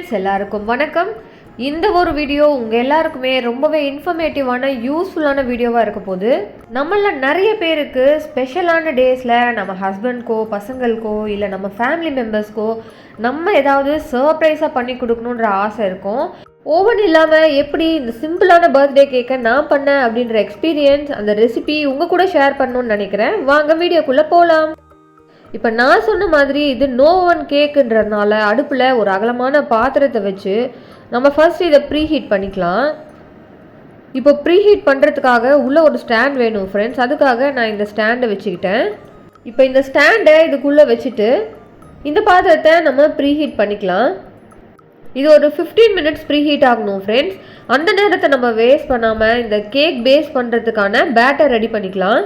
Friends எல்லாருக்கும் வணக்கம். இந்த ஒரு வீடியோ உங்கள் எல்லாருக்குமே ரொம்பவே இன்ஃபர்மேட்டிவான யூஸ்ஃபுல்லான வீடியோவாக இருக்க போது. நம்மள நிறைய பேருக்கு ஸ்பெஷலான டேஸில் நம்ம ஹஸ்பண்ட்க்கோ பசங்களுக்கோ இல்லை நம்ம ஃபேமிலி மெம்பர்ஸ்க்கோ நம்ம ஏதாவது சர்ப்ரைஸாக பண்ணி கொடுக்கணுன்ற ஆசை இருக்கும். ஓவன் இல்லாமல் எப்படி இந்த சிம்பிளான பர்த்டே கேக்கை நான் பண்ணேன் அப்படின்ற எக்ஸ்பீரியன்ஸ், அந்த ரெசிபி உங்கள் கூட ஷேர் பண்ணணும்னு நினைக்கிறேன். வாங்க வீடியோக்குள்ளே போகலாம். இப்போ நான் சொன்ன மாதிரி இது நோ ஓவன் கேக்குன்றதுனால அடுப்பில் ஒரு அகலமான பாத்திரத்தை வச்சு நம்ம ஃபர்ஸ்ட் இதை ப்ரீ ஹீட் பண்ணிக்கலாம். இப்போ ப்ரீ ஹீட் பண்ணுறதுக்காக உள்ளே ஒரு ஸ்டாண்ட் வேணும் ஃப்ரெண்ட்ஸ். அதுக்காக நான் இந்த ஸ்டாண்டை வச்சுக்கிட்டேன். இப்போ இந்த ஸ்டாண்டை இதுக்குள்ளே வச்சுட்டு இந்த பாத்திரத்தை நம்ம ப்ரீ ஹீட் பண்ணிக்கலாம். இது ஒரு 15 மினிட்ஸ் ப்ரீ ஹீட் ஆகணும் ஃப்ரெண்ட்ஸ். அந்த நேரத்தை நம்ம வேஸ்ட் பண்ணாமல் இந்த கேக் பேஸ் பண்ணுறதுக்கான பேட்டர் ரெடி பண்ணிக்கலாம்.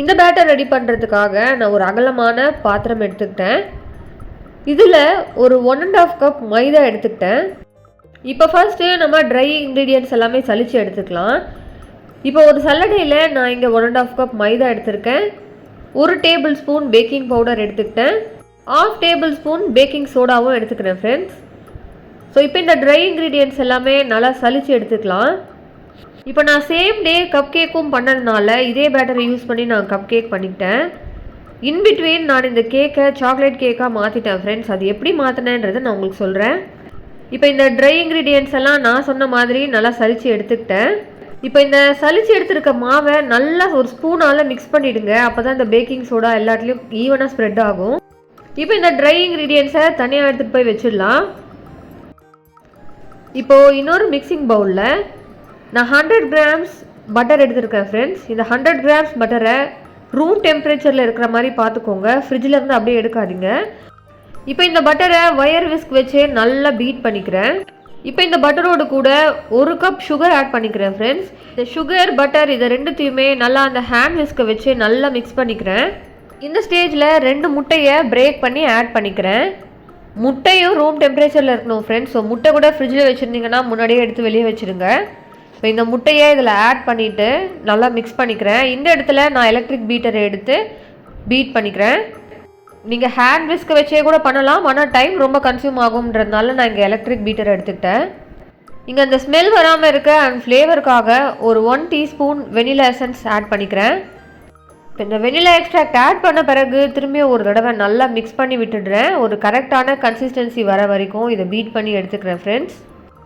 இந்த பேட்டர் ரெடி பண்ணுறதுக்காக நான் ஒரு அகலமான பாத்திரம் எடுத்துக்கிட்டேன். இதில் ஒரு 1.5 கப் மைதா எடுத்துக்கிட்டேன். இப்போ ஃபர்ஸ்ட்டு நம்ம ட்ரை இன்க்ரீடியன்ட்ஸ் எல்லாமே சலித்து எடுத்துக்கலாம். இப்போ ஒரு சல்லடையில் நான் இங்கே 1.5 கப் மைதா எடுத்திருக்கேன். 1 டேபிள் ஸ்பூன் பேக்கிங் பவுடர் எடுத்துக்கிட்டேன். 1/2 டேபிள் ஸ்பூன் பேக்கிங் சோடாவும் எடுத்துக்கிறேன் ஃப்ரெண்ட்ஸ். ஸோ இப்போ இந்த ட்ரை இன்க்ரீடியன்ட்ஸ் எல்லாமே நல்லா சலித்து எடுத்துக்கலாம். இப்போ நான் சேம் டே கப் கேக்கும் பண்ணதுனால இதே பேட்டரை யூஸ் பண்ணி நான் கப் கேக் பண்ணிக்கிட்டேன். இன்பிட்வீன் நான் இந்த கேக்கை சாக்லேட் கேக்காக மாற்றிட்டேன் ஃப்ரெண்ட்ஸ். அது எப்படி மாற்றினேன்றதை நான் உங்களுக்கு சொல்கிறேன். இப்போ இந்த ட்ரை இன்க்ரீடியன்ட்ஸ் எல்லாம் நான் சொன்ன மாதிரி நல்லா சலித்து எடுத்துக்கிட்டேன். இப்போ இந்த சலித்து எடுத்துருக்க மாவை நல்லா ஒரு ஸ்பூனால் மிக்ஸ் பண்ணிவிடுங்க. அப்போ தான் இந்த பேக்கிங் சோடா எல்லாத்துலேயும் ஈவனாக ஸ்ப்ரெட் ஆகும். இப்போ இந்த ட்ரை இன்க்ரீடியன்ட்ஸை தனியாக எடுத்துகிட்டு போய் வச்சிடலாம். இப்போது இன்னொரு மிக்சிங் பவுலில் நான் 100 கிராம்ஸ் பட்டர் எடுத்துருக்கேன் ஃப்ரெண்ட்ஸ். இந்த 100 கிராம்ஸ் பட்டரை ரூம் டெம்பரேச்சரில் இருக்கிற மாதிரி பார்த்துக்கோங்க. ஃப்ரிட்ஜில் இருந்து அப்படியே எடுக்காதீங்க. இப்போ இந்த பட்டரை ஒயர் விஸ்க் வச்சு நல்லா பீட் பண்ணிக்கிறேன். இப்போ இந்த பட்டரோடு கூட 1 கப் சுகர் ஆட் பண்ணிக்கிறேன் ஃப்ரெண்ட்ஸ். இந்த சுகர் பட்டர் இதை ரெண்டுத்தையுமே நல்லா அந்த ஹேண்ட் விஸ்கை வச்சு நல்லா மிக்ஸ் பண்ணிக்கிறேன். இந்த ஸ்டேஜில் 2 முட்டையை பிரேக் பண்ணி ஆட் பண்ணிக்கிறேன். முட்டையும் ரூம் டெம்பரேச்சரில் இருக்கணும் ஃப்ரெண்ட்ஸ். ஸோ முட்டை கூட ஃப்ரிட்ஜில் வச்சுருந்தீங்கன்னா முன்னாடியே எடுத்து வெளியே வச்சுருங்க. இப்போ இந்த முட்டையை இதில் ஆட் பண்ணிவிட்டு நல்லா மிக்ஸ் பண்ணிக்கிறேன். இந்த இடத்துல நான் எலக்ட்ரிக் பீட்டரை எடுத்து பீட் பண்ணிக்கிறேன். நீங்கள் ஹேண்ட் விஸ்கை வச்சே கூட பண்ணலாம், ஆனால் டைம் ரொம்ப கன்சியூம் ஆகும்ன்றதுனால நான் இங்கே எலக்ட்ரிக் பீட்டரை எடுத்துக்கிட்டேன். இங்கே அந்த ஸ்மெல் வராமல் இருக்க அண்ட் ஃப்ளேவருக்காக ஒரு 1 டீஸ்பூன் வெனிலா எசன்ஸ் ஆட் பண்ணிக்கிறேன். இப்போ இந்த வெனிலா எக்ஸ்ட்ராக்ட் ஆட் பண்ண பிறகு திரும்பி ஒரு தடவை நல்லா மிக்ஸ் பண்ணி விட்டுடுறேன். ஒரு கரெக்டான கன்சிஸ்டன்சி வர வரைக்கும் இதை பீட் பண்ணி எடுத்துக்கிறேன் ஃப்ரெண்ட்ஸ்.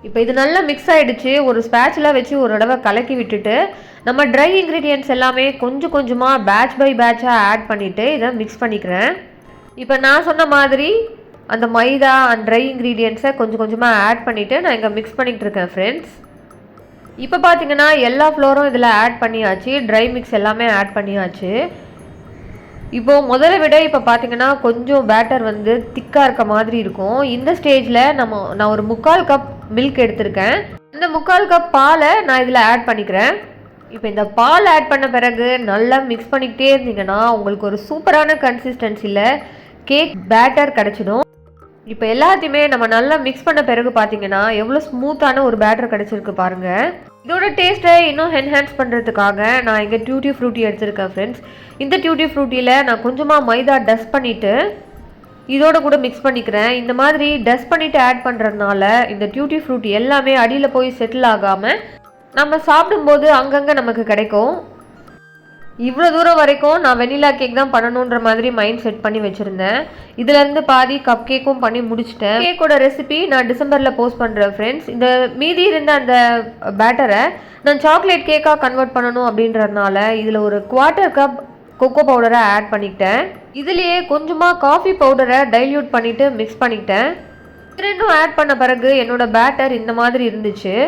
இப்போ இது நல்லா மிக்ஸ் ஆகிடுச்சு. ஒரு ஸ்பேட்சில் வச்சு ஒரு தடவை கலக்கி விட்டுட்டு நம்ம ட்ரை இன்க்ரீடியன்ட்ஸ் எல்லாமே கொஞ்சம் கொஞ்சமாக பேட்ச் பை பேட்சாக ஆட் பண்ணிவிட்டு இதை மிக்ஸ் பண்ணிக்கிறேன். இப்போ நான் சொன்ன மாதிரி அந்த மைதா அண்ட் ட்ரை இன்க்ரீடியன்ட்ஸை கொஞ்சம் கொஞ்சமாக ஆட் பண்ணிவிட்டு நான் இங்கே மிக்ஸ் பண்ணிகிட்டு இருக்கேன் ஃப்ரெண்ட்ஸ். இப்போ பார்த்தீங்கன்னா எல்லா ஃப்ளோரும் இதில் ஆட் பண்ணியாச்சு. ட்ரை மிக்ஸ் எல்லாமே ஆட் பண்ணியாச்சு. இப்போது முதல்ல விட இப்போ பார்த்தீங்கன்னா கொஞ்சம் பேட்டர் வந்து திக்காக இருக்க மாதிரி இருக்கும். இந்த ஸ்டேஜில் நான் ஒரு 3/4 கப் மில்க் எடுத்திருக்கேன். இந்த 3/4 கப் பாலை நான் இதில் ஆட் பண்ணிக்கிறேன். இப்போ இந்த பால் ஆட் பண்ண பிறகு நல்லா மிக்ஸ் பண்ணிக்கிட்டே இருந்தீங்கன்னா உங்களுக்கு ஒரு சூப்பரான கன்சிஸ்டன்சியில் கேக் பேட்டர் கிடச்சிடும். இப்போ எல்லாத்தையுமே நம்ம நல்லா மிக்ஸ் பண்ண பிறகு பார்த்தீங்கன்னா எவ்வளோ ஸ்மூத்தான ஒரு பேட்டர் கிடச்சிருக்கு பாருங்கள். இதோட டேஸ்ட்டை இன்னும் என்ஹான்ஸ் பண்ணுறதுக்காக நான் இங்கே டியூட்டி ஃப்ரூட்டி எடுத்திருக்கேன் ஃப்ரெண்ட்ஸ். இந்த டியூட்டி ஃப்ரூட்டியில் நான் கொஞ்சமாக மைதா டஸ்ட் பண்ணிவிட்டு இதோட கூட மிக்ஸ் பண்ணிக்கிறேன். இந்த மாதிரி டஸ்ட் பண்ணிவிட்டு ஆட் பண்ணுறதுனால இந்த டியூட்டி ஃப்ரூட்டி எல்லாமே அடியில் போய் செட்டில் ஆகாமல் நம்ம சாப்பிடும்போது அங்கங்கே நமக்கு கிடைக்கும். இவ்வளோ தூரம் வரைக்கும் நான் வெனிலா கேக் தான் பண்ணணுன்ற மாதிரி மைண்ட் செட் பண்ணி வச்சுருந்தேன். இதுலேருந்து பாதி கப் கேக்கும் பண்ணி முடிச்சிட்டேன். கேக்கோட ரெசிபி நான் டிசம்பரில் போஸ்ட் பண்ணுறேன் ஃப்ரெண்ட்ஸ். இந்த மீதி இருந்த அந்த பேட்டரை நான் சாக்லேட் கேக்காக கன்வெர்ட் பண்ணணும் அப்படின்றதுனால இதில் ஒரு 1/4 கப் கொக்கோ பவுடரை ஆட் பண்ணிக்கிட்டேன். இதுலேயே கொஞ்சமாக காஃபி பவுடரை டைல்யூட் பண்ணிவிட்டு மிக்ஸ் பண்ணிக்கிட்டேன். ரெண்டும் ஆட் பண்ண பிறகு என்னோடய பேட்டர் இந்த மாதிரி இருந்துச்சு.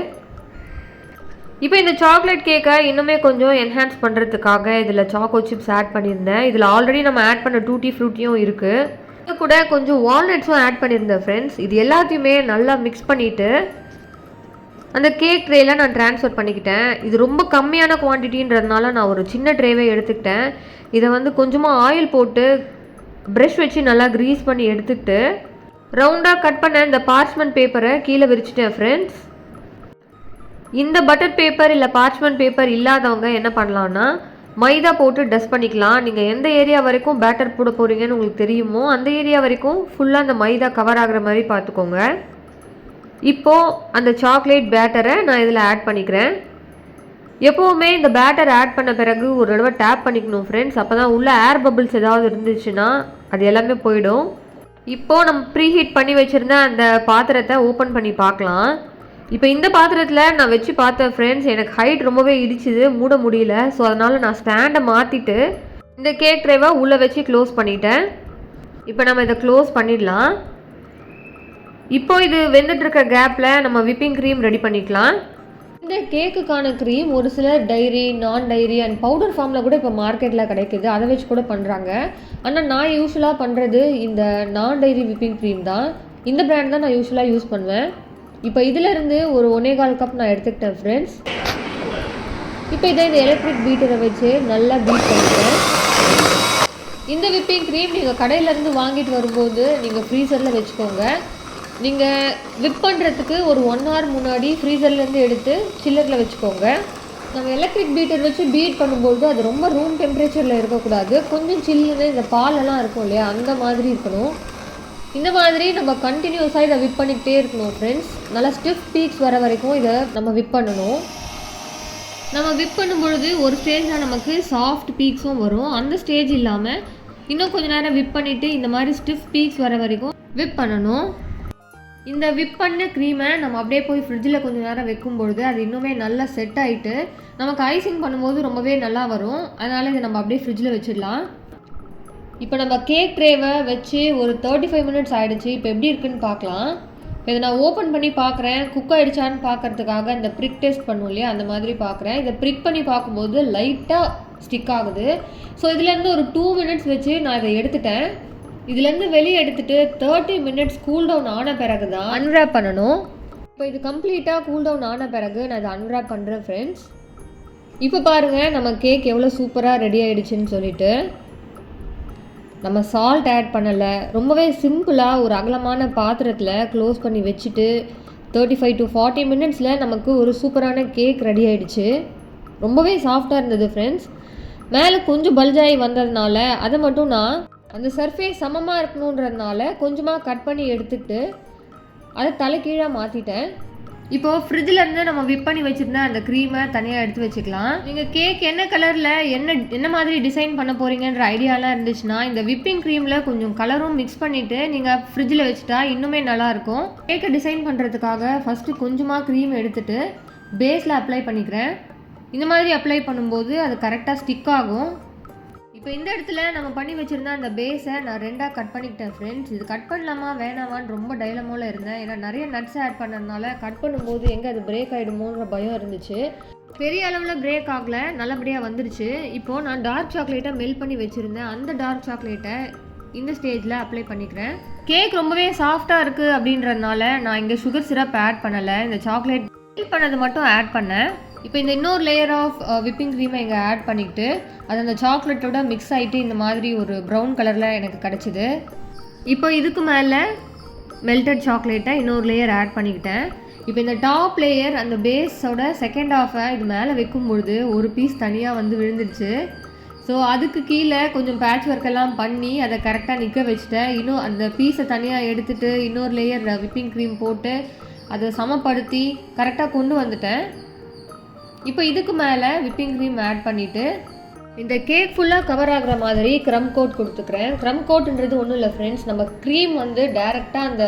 இப்போ இந்த சாக்லேட் கேக்கை இன்னுமே கொஞ்சம் என்ஹான்ஸ் பண்ணுறதுக்காக இதில் சாக்கோ சிப்ஸ் ஆட் பண்ணியிருந்தேன். இதில் ஆல்ரெடி நம்ம ஆட் பண்ண டூட்டி ஃப்ரூட்டியும் இருக்குது. இது கூட கொஞ்சம் வால்நட்ஸும் ஆட் பண்ணியிருந்தேன் ஃப்ரெண்ட்ஸ். இது எல்லாத்தையுமே நல்லா மிக்ஸ் பண்ணிவிட்டு அந்த கேக் ட்ரேயில் நான் ட்ரான்ஸ்ஃபர் பண்ணிக்கிட்டேன். இது ரொம்ப கம்மியான குவான்டிட்டின்றதுனால நான் ஒரு சின்ன ட்ரேவே எடுத்துக்கிட்டேன். இதை வந்து கொஞ்சமாக ஆயில் போட்டு ப்ரஷ் வச்சு நல்லா க்ரீஸ் பண்ணி எடுத்துக்கிட்டு ரவுண்டாக கட் பண்ண இந்த பார்ச்மெண்ட் பேப்பரை கீழே விரிச்சிட்டேன் ஃப்ரெண்ட்ஸ். இந்த பட்டர் பேப்பர் இல்லை பார்ச்மெண்ட் பேப்பர் இல்லாதவங்க என்ன பண்ணலான்னா மைதா போட்டு டஸ்ட் பண்ணிக்கலாம். நீங்கள் எந்த ஏரியா வரைக்கும் பேட்டர் போட போகிறீங்கன்னு உங்களுக்கு தெரியுமோ அந்த ஏரியா வரைக்கும் ஃபுல்லாக அந்த மைதா கவர் ஆகிற மாதிரி பார்த்துக்கோங்க. இப்போது அந்த சாக்லேட் பேட்டரை நான் இதில் ஆட் பண்ணிக்கிறேன். எப்போவுமே இந்த பேட்டர் ஆட் பண்ண பிறகு ஒரு தடவை டேப் பண்ணிக்கணும் ஃப்ரெண்ட்ஸ். அப்போ தான் உள்ள ஏர் பபிள்ஸ் ஏதாவது இருந்துச்சுன்னா அது எல்லாமே போயிடும். இப்போது நம்ம ப்ரீஹீட் பண்ணி வச்சுருந்த அந்த பாத்திரத்தை ஓப்பன் பண்ணி பார்க்கலாம். இப்போ இந்த பாத்திரத்தில் நான் வச்சு பார்த்தேன் ஃப்ரெண்ட்ஸ், எனக்கு ஹைட் ரொம்பவே இடிச்சுது, மூட முடியல. ஸோ அதனால் நான் ஸ்டாண்டை மாற்றிட்டு இந்த கேக் ட்ரேவை உள்ளே வச்சு க்ளோஸ் பண்ணிட்டேன். இப்போ நம்ம இதை க்ளோஸ் பண்ணிடலாம். இப்போது இது வெந்துட்டுருக்க கேப்பில் நம்ம விப்பிங் க்ரீம் ரெடி பண்ணிக்கலாம். இந்த கேக்குக்கான க்ரீம் ஒரு சிலர் டைரி, நான் டைரி அண்ட் பவுடர் ஃபார்மில் கூட இப்போ மார்க்கெட்டில் கிடைக்குது, அதை வச்சு கூட பண்ணுறாங்க. ஆனால் நான் யூஸ்வலாக பண்ணுறது இந்த நான் டைரி விப்பிங் க்ரீம் தான். இந்த பிராண்ட் தான் நான் யூஸ்வலாக யூஸ் பண்ணுவேன். இப்போ இதிலேருந்து ஒரு 1.25 கப் நான் எடுத்துக்கிட்டேன் ஃப்ரெண்ட்ஸ். இப்போ இதை இந்த எலக்ட்ரிக் பீட்டரை வச்சு நல்லா பீட் பண்ணிட்டேன். இந்த விப்பிங் க்ரீம் நீங்கள் கடையிலேருந்து வாங்கிட்டு வரும்போது நீங்கள் ஃப்ரீசரில் வச்சுக்கோங்க. நீங்கள் விப் பண்ணுறதுக்கு ஒரு 1 hour முன்னாடி ஃப்ரீசர்லேருந்து எடுத்து சில்லரில் வச்சுக்கோங்க. நம்ம எலக்ட்ரிக் பீட்டர் வச்சு பீட் பண்ணும்போது அது ரொம்ப ரூம் டெம்பரேச்சரில் இருக்கக்கூடாது, கொஞ்சம் சில்லுன்னு இந்த பாலெல்லாம் இருக்கும் இல்லையா, அந்த மாதிரி இருக்கணும். இந்த மாதிரி நம்ம கண்டினியூஸாக இதை விப் பண்ணிக்கிட்டே இருக்கணும் ஃப்ரெண்ட்ஸ். நல்லா ஸ்டிஃப் பீக்ஸ் வர வரைக்கும் இதை நம்ம விப் பண்ணணும். நம்ம விப் பண்ணும்பொழுது ஒரு ஸ்டேஜில் நமக்கு சாஃப்ட் பீக்ஸும் வரும். அந்த ஸ்டேஜ் இல்லாமல் இன்னும் கொஞ்சம் நேரம் விப் பண்ணிவிட்டு இந்த மாதிரி ஸ்டிஃப் பீக்ஸ் வர வரைக்கும் விப் பண்ணணும். இந்த விப் பண்ண க்ரீமை நம்ம அப்படியே போய் ஃப்ரிட்ஜில் கொஞ்சம் நேரம் வைக்கும்பொழுது அது இன்னுமே நல்லா செட் ஆகிட்டு நமக்கு ஐசிங் பண்ணும்போது ரொம்பவே நல்லா வரும். அதனால் இதை நம்ம அப்படியே ஃப்ரிட்ஜில் வச்சிடலாம். இப்போ நம்ம கேக் ட்ரேவை வச்சு ஒரு 35 minutes ஆகிடுச்சு. இப்போ எப்படி இருக்குன்னு பார்க்கலாம். இதை நான் ஓப்பன் பண்ணி பார்க்குறேன், குக் ஆகிடுச்சான்னு பார்க்குறதுக்காக இந்த ப்ரிக் டெஸ்ட் பண்ணும் இல்லையா, அந்த மாதிரி பார்க்குறேன். இதை ப்ரிக் பண்ணி பார்க்கும்போது லைட்டாக ஸ்டிக் ஆகுது. ஸோ இதுலேருந்து ஒரு 2 minutes வச்சு நான் இதை எடுத்துட்டேன். இதுலேருந்து வெளியே எடுத்துகிட்டு 30 minutes கூல் டவுன் ஆன பிறகு தான் அன்ராப் பண்ணணும். இப்போ இது கம்ப்ளீட்டாக கூல் டவுன் ஆன பிறகு நான் இதை அன்ராப் பண்ணுறேன் ஃப்ரெண்ட்ஸ். இப்போ பாருங்கள் நம்ம கேக் எவ்வளோ சூப்பராக ரெடி ஆகிடுச்சின்னு சொல்லிட்டு. நம்ம சால்ட் ஆட் பண்ணலை, ரொம்பவே சிம்பிளாக ஒரு அகலமான பாத்திரத்தில் க்ளோஸ் பண்ணி வச்சுட்டு 35 to 40 minutes நமக்கு ஒரு சூப்பரான கேக் ரெடி ஆகிடுச்சு. ரொம்பவே சாஃப்டாக இருந்தது ஃப்ரெண்ட்ஸ். மேலே கொஞ்சம் பல்ஜாகி வந்ததுனால அதை மட்டும் நான் அந்த சர்ஃபேஸ் சமமாக இருக்கணுன்றதுனால கொஞ்சமாக கட் பண்ணி எடுத்துகிட்டு அதை தலைக்கீழாக மாற்றிட்டேன். இப்போது ஃப்ரிட்ஜிலேருந்து நம்ம விப் பண்ணி வச்சுருந்தா அந்த க்ரீமை தனியாக எடுத்து வச்சுக்கலாம். நீங்கள் கேக் என்ன கலரில் என்ன மாதிரி டிசைன் பண்ண போகிறீங்கன்ற ஐடியாலாம் இருந்துச்சுன்னா இந்த விப்பிங் க்ரீமில் கொஞ்சம் கலரும் மிக்ஸ் பண்ணிவிட்டு நீங்கள் ஃப்ரிட்ஜில் வச்சுட்டா இன்னுமே நல்லாயிருக்கும். கேக்கை டிசைன் பண்ணுறதுக்காக ஃபஸ்ட்டு கொஞ்சமாக க்ரீம் எடுத்துகிட்டு பேஸில் அப்ளை பண்ணிக்கிறேன். இந்த மாதிரி அப்ளை பண்ணும்போது அது கரெக்டாக ஸ்டிக் ஆகும். இப்போ இந்த இடத்துல நம்ம பண்ணி வச்சுருந்தா அந்த பேஸை நான் 2ஆக கட் பண்ணிக்கிட்டேன் ஃப்ரெண்ட்ஸ். இது கட் பண்ணலாமா வேணாமான்னு ரொம்ப டைலமோவில் இருந்தேன். ஏன்னா நிறைய நட்ஸ் ஆட் பண்ணதுனால கட் பண்ணும்போது எங்கே அது பிரேக் ஆகிடுமோன்ற பயம் இருந்துச்சு. பெரிய அளவில் பிரேக் ஆகலை, நல்லபடியாக வந்துருச்சு. இப்போது நான் டார்க் சாக்லேட்டை மெல்ட் பண்ணி வச்சுருந்தேன். அந்த டார்க் சாக்லேட்டை இந்த ஸ்டேஜில் அப்ளை பண்ணிக்கிறேன். கேக் ரொம்பவே சாஃப்டாக இருக்குது அப்படின்றதுனால நான் இங்கே சுகர் சிரப் ஆட் பண்ணலை, இந்த சாக்லேட் மெல்ட் பண்ணது மட்டும் ஆட் பண்ணேன். இப்போ இந்த இன்னொரு லேயர் ஆஃப் விப்பிங் க்ரீமை இங்கே ஆட் பண்ணிக்கிட்டு அது அந்த சாக்லேட்டோட மிக்ஸ் ஆகிட்டு இந்த மாதிரி ஒரு ப்ரௌன் கலரில் எனக்கு கிடச்சிது. இப்போ இதுக்கு மேலே மெல்டட் சாக்லேட்டை இன்னொரு லேயர் ஆட் பண்ணிக்கிட்டேன். இப்போ இந்த டாப் லேயர் அந்த பேஸோட செகண்ட் ஹாஃபை இது மேலே வைக்கும்பொழுது ஒரு பீஸ் தனியாக வந்து விழுந்துடுச்சு. ஸோ அதுக்கு கீழே கொஞ்சம் பேட்ச் ஒர்க்கெல்லாம் பண்ணி அதை கரெக்டாக நிற்க வச்சுட்டேன். இன்னும் அந்த பீஸை தனியாக எடுத்துகிட்டு இன்னொரு லேயர் விப்பிங் க்ரீம் போட்டு அதை சமப்படுத்தி கரெக்டாக கொண்டு வந்துட்டேன். இப்போ இதுக்கு மேலே விப்பிங் க்ரீம் ஆட் பண்ணிவிட்டு இந்த கேக் ஃபுல்லாக கவர் ஆகிற மாதிரி க்ரம் கோட் கொடுத்துக்கிறேன். க்ரம் கோட்ன்றது ஒன்றும் இல்லை ஃப்ரெண்ட்ஸ், நம்ம க்ரீம் வந்து டைரெக்டாக அந்த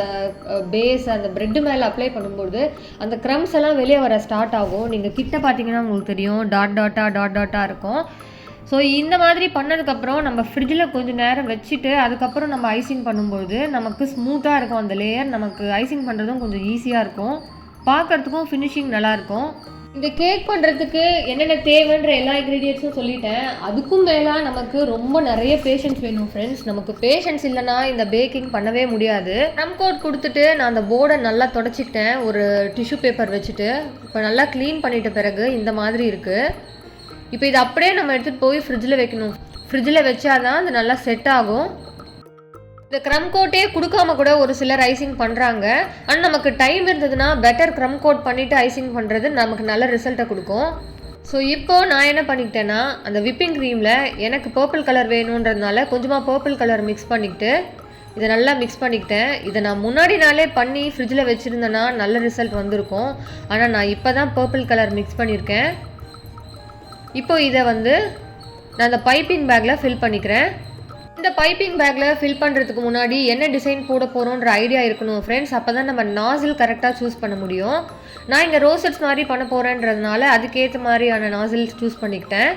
பேஸ் அந்த ப்ரெட்டு மேலே அப்ளை பண்ணும்போது அந்த க்ரம்ஸ் எல்லாம் வெளியே வர ஸ்டார்ட் ஆகும். நீங்கள் கிட்ட பார்த்தீங்கன்னா உங்களுக்கு தெரியும், டாட்டாக இருக்கும். ஸோ இந்த மாதிரி பண்ணதுக்கப்புறம் நம்ம ஃப்ரிட்ஜில் கொஞ்சம் நேரம் வச்சுட்டு அதுக்கப்புறம் நம்ம ஐசிங் பண்ணும்போது நமக்கு ஸ்மூத்தாக இருக்கும் அந்த லேயர். நமக்கு ஐசிங் பண்ணுறதும் கொஞ்சம் ஈஸியாக இருக்கும், பார்க்குறதுக்கும் ஃபினிஷிங் நல்லாயிருக்கும். இந்த கேக் பண்ணுறதுக்கு என்னென்ன தேவைன்ற எல்லா இன்க்ரீடியன்ஸும் சொல்லிட்டேன். அதுக்கும் மேலே நமக்கு ரொம்ப நிறைய பேஷன்ஸ் வேணும் ஃப்ரெண்ட்ஸ். நமக்கு பேஷன்ஸ் இல்லைனா இந்த பேக்கிங் பண்ணவே முடியாது. க்ரம் கோட் கொடுத்துட்டு நான் அந்த போர்டை நல்லா தொடச்சிக்கிட்டேன் ஒரு டிஷ்யூ பேப்பர் வச்சுட்டு. இப்போ நல்லா க்ளீன் பண்ணிட்ட பிறகு இந்த மாதிரி இருக்குது. இப்போ இது அப்படியே நம்ம எடுத்துகிட்டு போய் ஃப்ரிட்ஜில் வைக்கணும். ஃப்ரிட்ஜில் வச்சாதான் அது நல்லா செட் ஆகும். இந்த க்ரம் கோட்டே கொடுக்காம கூட ஒரு சிலர் ஐசிங் பண்ணுறாங்க. ஆனால் நமக்கு டைம் இருந்ததுன்னா பெட்டர் க்ரம் கோட் பண்ணிவிட்டு ஐசிங் பண்ணுறது நமக்கு நல்ல ரிசல்ட்டை கொடுக்கும். ஸோ இப்போது நான் என்ன பண்ணிக்கிட்டேன்னா அந்த விப்பிங் க்ரீமில் எனக்கு பர்பிள் கலர் வேணுன்றதுனால கொஞ்சமாக பர்பிள் கலர் மிக்ஸ் பண்ணிக்கிட்டு இதை நல்லா மிக்ஸ் பண்ணிக்கிட்டேன். இதை நான் முன்னாடி நாளே பண்ணி ஃப்ரிட்ஜில் வச்சுருந்தேன்னா நல்ல ரிசல்ட் வந்திருக்கும். ஆனால் நான் இப்போ தான் பர்பிள் கலர் மிக்ஸ் பண்ணியிருக்கேன். இப்போ இதை நான் அந்த பைப்பிங் பேக்கில் ஃபில் பண்ணிக்கிறேன். இந்த பைப்பிங் பேக்கில் ஃபில் பண்ணுறதுக்கு முன்னாடி என்ன டிசைன் போட போகிறோன்ற ஐடியா இருக்கணும் ஃப்ரெண்ட்ஸ். அப்போ தான் நம்ம நாசில் கரெக்டாக சூஸ் பண்ண முடியும். நான் இங்கே ரோசட்ஸ் மாதிரி பண்ண போகிறேன்றதுனால அதுக்கேற்ற மாதிரியான நாசில் சூஸ் பண்ணிக்கிட்டேன்.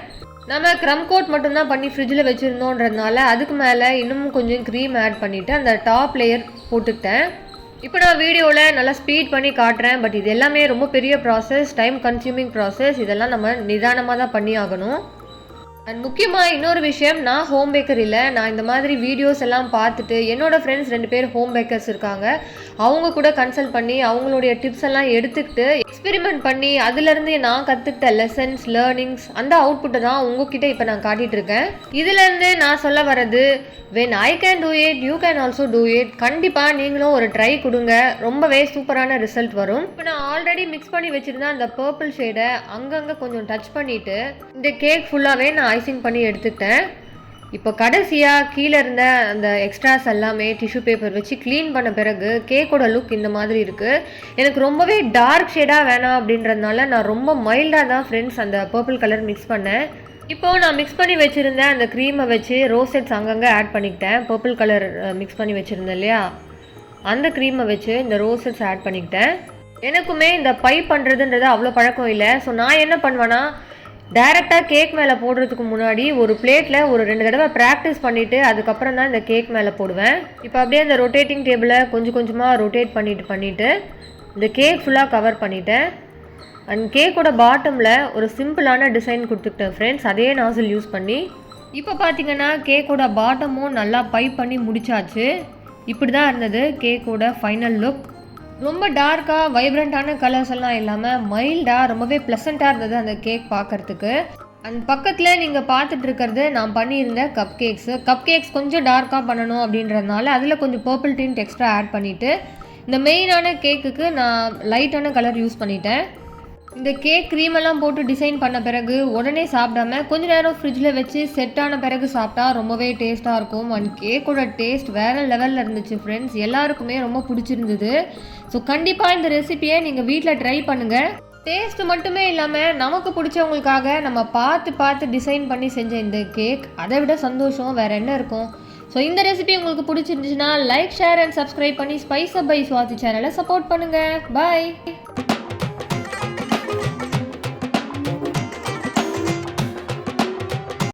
நம்ம க்ரம் கோட் மட்டும்தான் பண்ணி ஃப்ரிட்ஜில் வச்சுருந்தோன்றதுனால அதுக்கு மேலே இன்னும் கொஞ்சம் க்ரீம் ஆட் பண்ணிவிட்டு அந்த டாப் லேயர் போட்டுக்கிட்டேன். இப்போ நான் வீடியோவில் நல்லா ஸ்பீட் பண்ணி காட்டுறேன். பட் இது எல்லாமே ரொம்ப பெரிய ப்ராசஸ், டைம் கன்சியூமிங் ப்ராசஸ். இதெல்லாம் நம்ம நிதானமாக தான் பண்ணி ஆகணும். அண்ட் முக்கியமாக இன்னொரு விஷயம், நான் ஹோம் பேக்கர் இல்லை. நான் இந்த மாதிரி வீடியோஸ் எல்லாம் பார்த்துட்டு என்னோடய ஃப்ரெண்ட்ஸ் 2 பேர் ஹோம் பேக்கர்ஸ் இருக்காங்க. அவங்க கூட கன்சல்ட் பண்ணி அவங்களுடைய டிப்ஸ் எல்லாம் எடுத்துக்கிட்டு எக்ஸ்பெரிமெண்ட் பண்ணி அதுலேருந்து நான் கற்றுக்கிட்ட லெசன்ஸ் லேர்னிங்ஸ் அந்த அவுட்புட்டை தான் உங்ககிட்ட இப்போ நான் காட்டிகிட்டு இருக்கேன். இதுலேருந்து நான் சொல்ல வர்றது, when I can do it, you can also do it. கண்டிப்பாக நீங்களும் ஒரு ட்ரை கொடுங்க, ரொம்பவே சூப்பரான ரிசல்ட் வரும். இப்போ நான் ஆல்ரெடி மிக்ஸ் பண்ணி வச்சுருந்தேன் அந்த பர்பிள் ஷேடை அங்கங்கே கொஞ்சம் டச் பண்ணிவிட்டு இந்த கேக் ஃபுல்லாகவே நான் ஐசிங் பண்ணி எடுத்துக்கிட்டேன். இப்போ கடைசியாக கீழே இருந்த அந்த எக்ஸ்ட்ராஸ் எல்லாமே டிஷ்யூ பேப்பர் வச்சு க்ளீன் பண்ண பிறகு கேக்கோட லுக் இந்த மாதிரி இருக்குது. எனக்கு ரொம்பவே டார்க் ஷேடாக வேணாம் அப்படின்றதுனால நான் ரொம்ப மைல்டாக தான் ஃப்ரெண்ட்ஸ் அந்த பர்பிள் கலர் மிக்ஸ் பண்ணேன். இப்போது நான் மிக்ஸ் பண்ணி வச்சுருந்தேன் அந்த க்ரீமை வச்சு ரோசெட்ஸ் அங்கங்கே ஆட் பண்ணிக்கிட்டேன். பர்பிள் கலர் மிக்ஸ் பண்ணி வச்சுருந்தேன் இல்லையா, அந்த க்ரீமை வச்சு இந்த ரோசெட்ஸ் ஆட் பண்ணிக்கிட்டேன். எனக்குமே இந்த பை பண்ணுறதுன்றது அவ்வளோ பழக்கம் இல்லை. ஸோ நான் என்ன பண்ணுவேன்னா, டைரெக்டாக கேக் மேலே போடுறதுக்கு முன்னாடி ஒரு பிளேட்டில் ஒரு 2 தடவை ப்ராக்டிஸ் பண்ணிவிட்டு அதுக்கப்புறம் தான் இந்த கேக் மேலே போடுவேன். இப்போ அப்படியே இந்த ரொட்டேட்டிங் டேபிளை கொஞ்சம் கொஞ்சமாக ரொட்டேட் பண்ணிவிட்டு இந்த கேக் ஃபுல்லாக கவர் பண்ணிவிட்டேன். அண்ட் கேக்கோட பாட்டமில் ஒரு சிம்பிளான டிசைன் கொடுத்துக்கிட்டேன் ஃப்ரெண்ட்ஸ், அதே நாசில் யூஸ் பண்ணி. இப்போ பார்த்தீங்கன்னா கேக்கோட பாட்டமும் நல்லா பைப் பண்ணி முடிச்சாச்சு. இப்படி தான் இருந்தது கேக்கோட ஃபைனல் லுக். ரொம்ப டார்க்காக வைப்ரண்ட்டான கலர்ஸ் எல்லாம் இல்லாமல் மைல்டாக ரொம்பவே ப்ளசண்ட்டாக இருந்தது அந்த கேக் பார்க்குறதுக்கு. அண்ட் பக்கத்தில் நீங்கள் பார்த்துட்டு இருக்கிறது நான் பண்ணியிருந்த கப் கேக்ஸ் கொஞ்சம் டார்க்காக பண்ணணும் அப்படின்றதுனால அதில் கொஞ்சம் பர்பிள் டிண்ட் எக்ஸ்ட்ரா ஆட் பண்ணிவிட்டு இந்த மெயினான கேக்குக்கு நான் லைட்டான கலர் யூஸ் பண்ணிட்டேன். இந்த கேக் க்ரீமெல்லாம் போட்டு டிசைன் பண்ண பிறகு உடனே சாப்பிடாம கொஞ்ச நேரம் ஃப்ரிட்ஜில் வச்சு செட் ஆன பிறகு சாப்பிட்டா ரொம்பவே டேஸ்ட்டாக இருக்கும். அண்ட் கேக்கோட டேஸ்ட் வேறு லெவலில் இருந்துச்சு ஃப்ரெண்ட்ஸ், எல்லாருக்குமே ரொம்ப பிடிச்சிருந்தது. ஸோ கண்டிப்பாக இந்த ரெசிபியை நீங்கள் வீட்டில் ட்ரை பண்ணுங்கள். டேஸ்ட்டு மட்டுமே இல்லாமல் நமக்கு பிடிச்சவங்களுக்காக நம்ம பார்த்து டிசைன் பண்ணி செஞ்ச இந்த கேக் அதை விட சந்தோஷம் வேறு என்ன இருக்கும். ஸோ இந்த ரெசிபி உங்களுக்கு பிடிச்சிருந்துச்சுன்னா லைக், ஷேர் அண்ட் சப்ஸ்கிரைப் பண்ணி ஸ்பைஸ் அப் பை ஸ்வாதி சேனலை சப்போர்ட் பண்ணுங்கள். பாய்.